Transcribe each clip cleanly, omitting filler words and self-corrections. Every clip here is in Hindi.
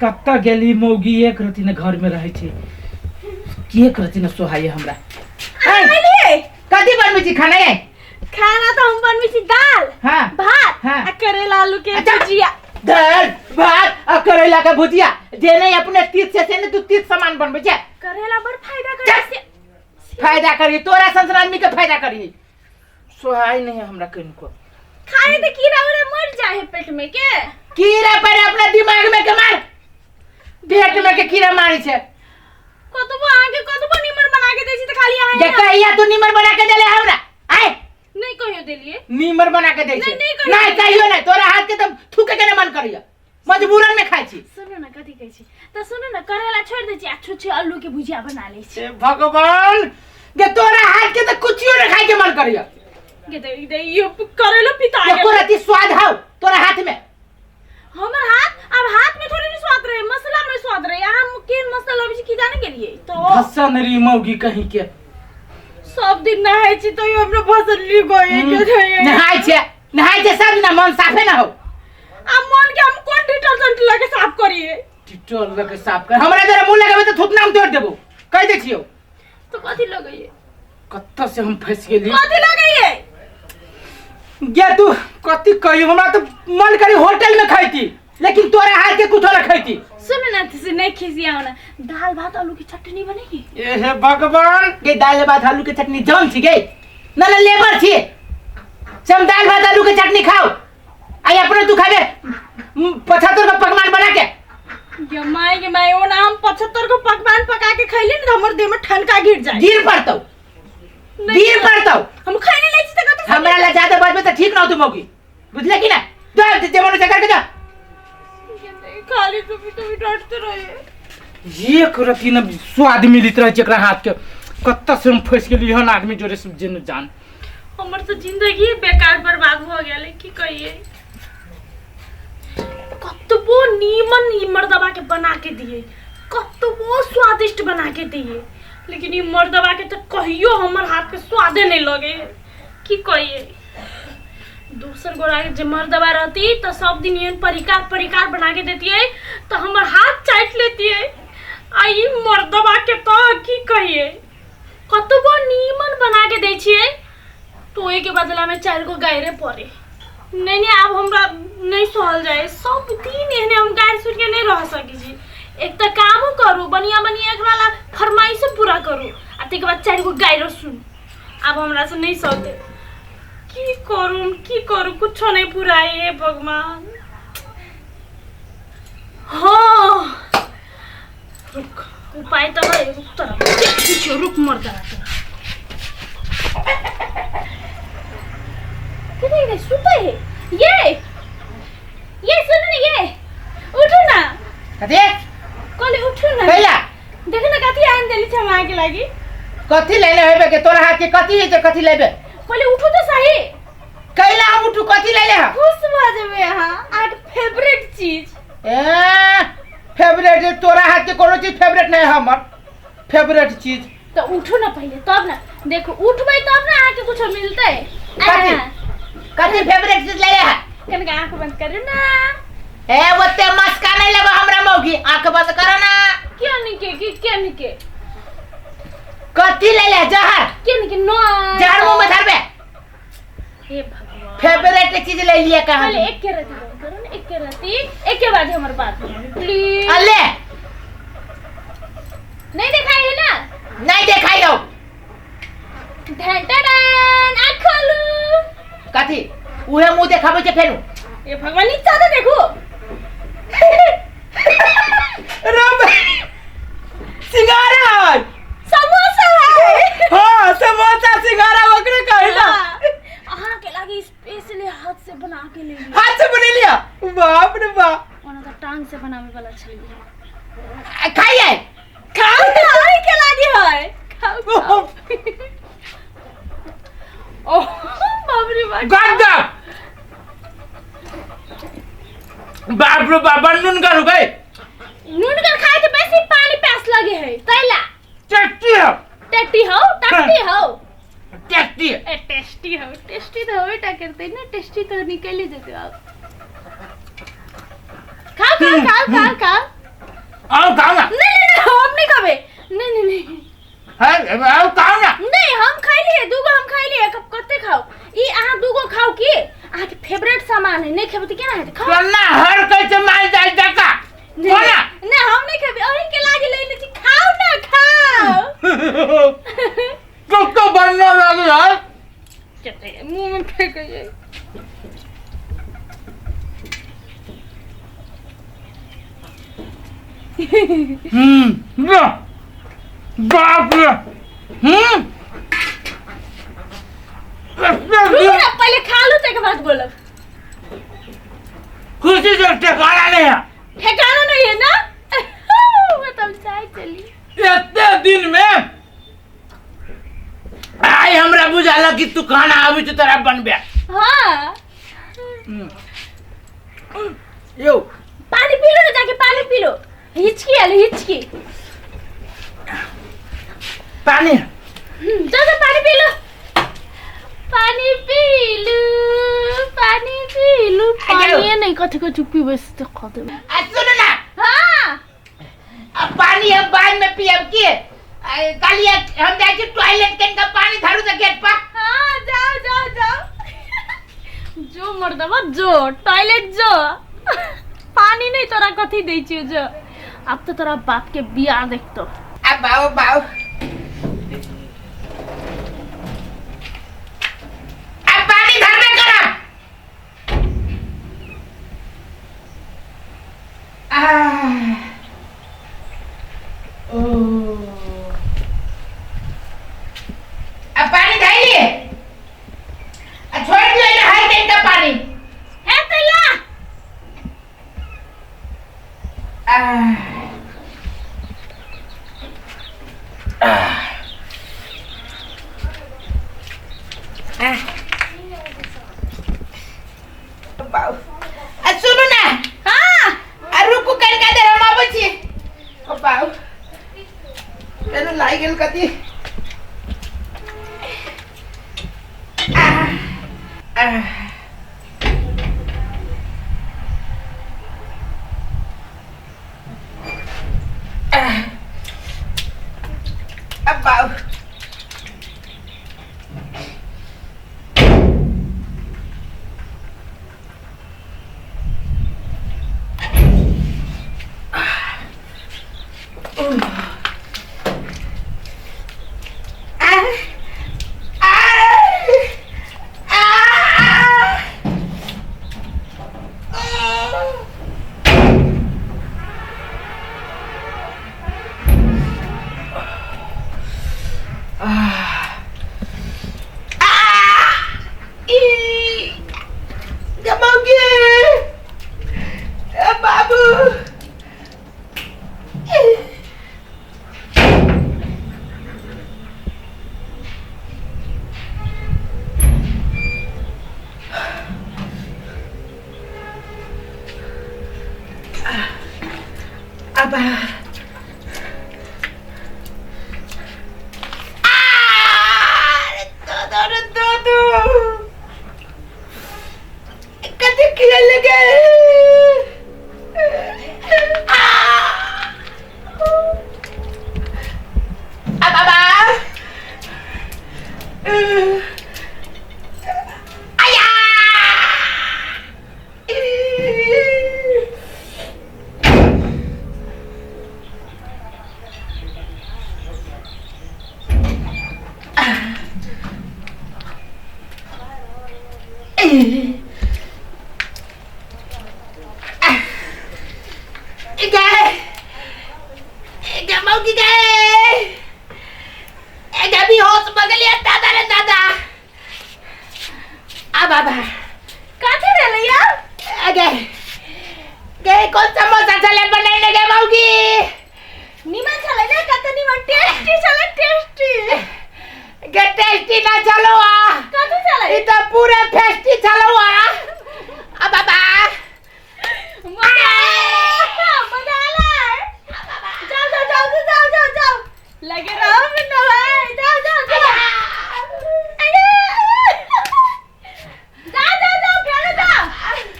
कत्ता गेली मौगी एक रति न घर में रहे छे के करती न सोहाय हमरा आइले कथि बनबै छी खाना है खाना तो हम बनबै छी दाल हां भात हां आ करेला आलू के भुजिया दाल भात आ करेला के भुजिया जे नहीं अपने तीत से ने तू तीत सामान बनबै छे करेला बड़ फायदा करे से फायदा करी तोरा संसार आदमी के फायदा करी सोहाय नहीं है हमरा कनको खाए तो कीड़ा उड़ा मर जाए है पेट में के कीड़ा पर अपना दिमाग में के मार पेट में के कीड़ा मारी छे कतबो आगे कतबो निमर बना के देसी त खाली आए जे कहिया तू निमर बना के देले हमरा आए नहीं कहियो देलिए निमर बना के दे छे नहीं कहियो नहीं तोरा हाथ के तब थूके के न मन करिया मजबूरन में खाइ छी सुनो ना कथि कहै छी त सुनो ना करेला छोड़ दे छी आ छुछे आलू के भुजिया बना ले छी भगवान के तोरा हाथ के त कुछियो न खाइ के मन करिया के दे यो करेला पिता ये कोराती स्वाद हौ तोरा हाथ में हमर हाथ अब हाथ में थोड़ी स्वाद रहे मसाला में स्वाद रहे यहाँ के मसाला भी की जाने के लिए तो भसन री मौगी कहीं के सब दिन नहाय छी तो हमरा भसन ली गए के नहाय छे सब ना मन साफे ना हो अब मन के हम कोन डिटर्जेंट लगे साफ करिए डिटॉल लगे साफ कर हमरा जरा मुंह लगाबे त थूक नाम तोड़ देबो कह दे छियो तो कथि लगइए कत्ता से हम फंस गेली कथि लगइए गे तू कथि कहियो हमरा तो मन करी होटल में खाइती लेकिन तोरा हाथ के कुछो न खाइती सुन ना तुसे नहीं खिसिया ना दाल भात आलू की चटनी बनेगी ए हे भगवान के दाल भात आलू के चटनी जान छी गे न न लेबर छी सब दाल भात आलू के चटनी खाओ आई अपने तू खाबे 75 का पकवान बना के के माय ओ ना हम 75 को पकवान पका के खइले न हमर देह में ठनका गिर जाए गिर पड़तौ हम खाने ले छी त हमरा ला ज्यादा बजबे त ठीक न तू मौगी बुझले कि ना दे देमन से करके जा खाली तो डांटते रहे ये करती न स्वाद मिलित रहे एकरा हाथ के कत्ता से हम फंस गेली हन आदमी जोरे से जिन जान हमर तो जिंदगी बेकार बर्बाद हो गेले की कहिए कतबो नीमन मर्दबा के बना के दिए कतबो स्वादिष्ट बना के दिए लेकिन ये मर्दबा के तो कहियो हमर हाथ के स्वादे नहीं लगे की कहिए दूसर गोरा के जे मर्दबा रहती तो सब दिन ये परिकार बना के देती है तो हमर हाथ चाट लेती है आई मर्दबा के तो की कहिए कतबो नीमन बना के दै छिए तो एक के बदला में 4 गो गायरे पड़े नहीं अब हमरा नहीं सहल जाए सब दिन एहने हम गायर सुन के नहीं रह सकी छी एक त काम करू बनिया एकरा ला फरमाइश पूरा करू आ ते के बाद 4 गो गायरो सुन अब हमरा से नहीं सहते की करू कुछ नहीं पुराए हे भगवान हाँ रुक उपाय तो है रुक तो रुक मर जा किधर सुते है ये सुन ना ये उठो ना कथि कोले उठो ना कैला देख ना कथि आन देली छ मां के लागी कथि लेले होबे के तोरा हाथ के कथि है जे कथि लेबे कोले उठो तो सही कैला हम उठू कथि लेले ह खुश भ जेबे हां आज फेवरेट चीज फेवरेट तोरा हाथ के कोनो चीज फेवरेट नहीं हमर फेवरेट चीज तो उठो ना पहले तब ना देखो उठबै तब ना आके कुछ मिलते कथि फेवरेट चीज लेले है कन आंख बंद करो ना ओते मस्का नहीं लेबो हमरा मौगी आंख बंद करो ना क्यों नहीं के कथि लेले जहर क्यों नहीं नो जहर मुंह में धरबे हे भगवान फेवरेट चीज ले लिया कहां पहले एक के रहती करो ना एक के रहती एक के बाद हमर बात प्लीज अल्ले नहीं दिखाई है ना नहीं दिखाई हो ढंटड़न आँख खोलू कथि उहे मुंह देखाबे छे फेनु ए भगवान नीचा तो देखो राम सिंगारा है समोसा है हां समोसा सिंगारा ओकरे कहला अहां के लागी स्पेशली हाथ से बना के ले लिया हाथ से बना लिया बाप रे बाप ओना तो टांग से बनावे वाला छली खाइए खाओ खाए के लागी है खाओ ओह बाप रे बाप गंदा बाप रे बाप नून कर गए नून कर खाए तो वैसे पानी प्यास लगे है तैला टेस्टी हो टेस्टी हो टेस्टी तो बेटा करते ना टेस्टी तो निकल ही देते आप खा आओ खाओ ना। नहीं हम नहीं खाबे। नहीं है आओ खाओ ना। नहीं हम खाई लिए दूगो हम खाई लिए कब कते खाओ ई आ दूगो खाओ की आ के फेवरेट सामान है नहीं खेबे त केना हेत खाओ ना हर कैसे मार जाए जका बोला नहीं हम नहीं खेबे और इनके लागे लेने छी खाओ ना खाओ तो बनना लगे यार कहते मुंह में फेंक जाए बाप रे पहले खा लो के बाद बोलो खुशी से ठिकाना नहीं है ठिकाना नहीं है ना मतलब चाय चली इतने दिन में आई हमरा बुझाला कि तू खाना अभी तो तेरा बन गया हाँ यो पानी पी लो ना जाके पानी पी लो हिचकी है हिचकी पानी जाओ पानी पी लो पानी पी लू पानी नहीं कथे को चुप्पी बस तो खा दे सुन ना हाँ अब पानी हम बाद में पियब की कल हम जाए छी टॉयलेट का पानी थारू से गेट पर हाँ जाओ जो मर्दवा जो टॉयलेट जो पानी नहीं तोरा कथी दै छी जो अब तो तोरा बाप के बियाह देख तो अब बाऊ अब पानी धरने करब अब पानी धइए छोड़ दियो ये हाई टेंट का पानी है तेला सुनो ना हाँ रुको कल दे हम आबै छी बाऊ मेरे लाई गेल कथी अब बाऊ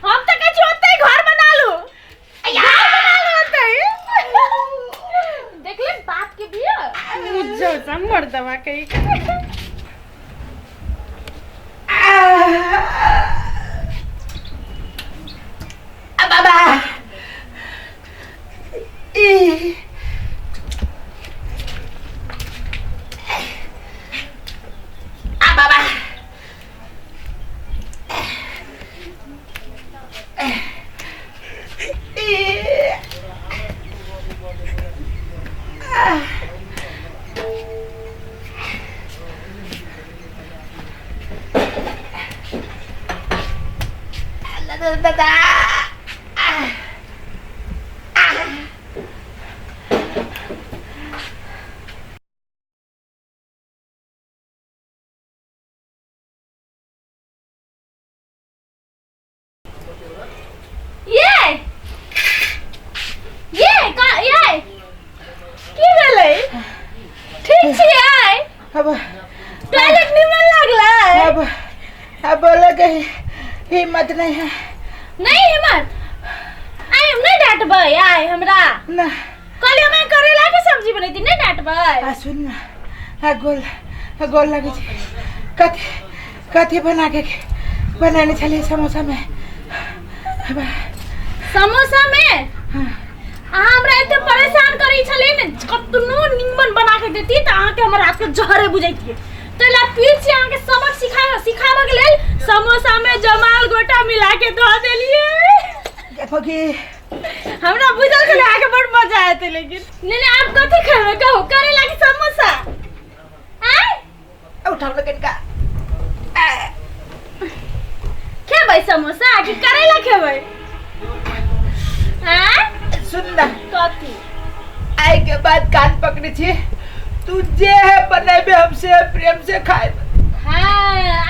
हम तो कछु होते घर बना लू मर्दवा के बाबा बाबा दादा ठीक छियै अब टॉयलेट निमन लागलै अब बोले के हिम्मत नहीं है नहीं हिम्मत आई हम नहीं डांटबै आई हमरा ना कल हमें करेला के सब्जी बनै थी नहीं डांटबै सुन ना गोल लगे कथी कथी बनाने चलिए समोसा में हमरा एते परेशान करी छले ने कतनो निमन बना के देती त अहाँ के हमर हाथ के जहरे बुझैतिए तैला फिर से अहाँ के सबक सिखाबे के लेल समोसा में जमाल गोटा मिला के द देलिए देखो कि हमरा बुझल के आके बड़ मजा आते लेकिन ने आप कथि खावे कहो करेला के समोसा आय उठाओ लगे का खेबै समोसा कि करेला खेबै सुन ना कथी आई के बाद कान पकड़ी थी तू जे है बनाबे हमसे प्रेम से खाए हां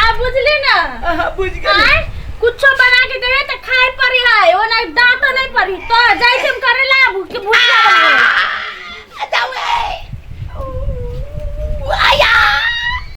आ बुझली ना हां बुझ गई कुछो बना के देवे त खाए पड़ी है ओ ना डांटो नहीं पड़ी तो जाई हम करेला के भुजिया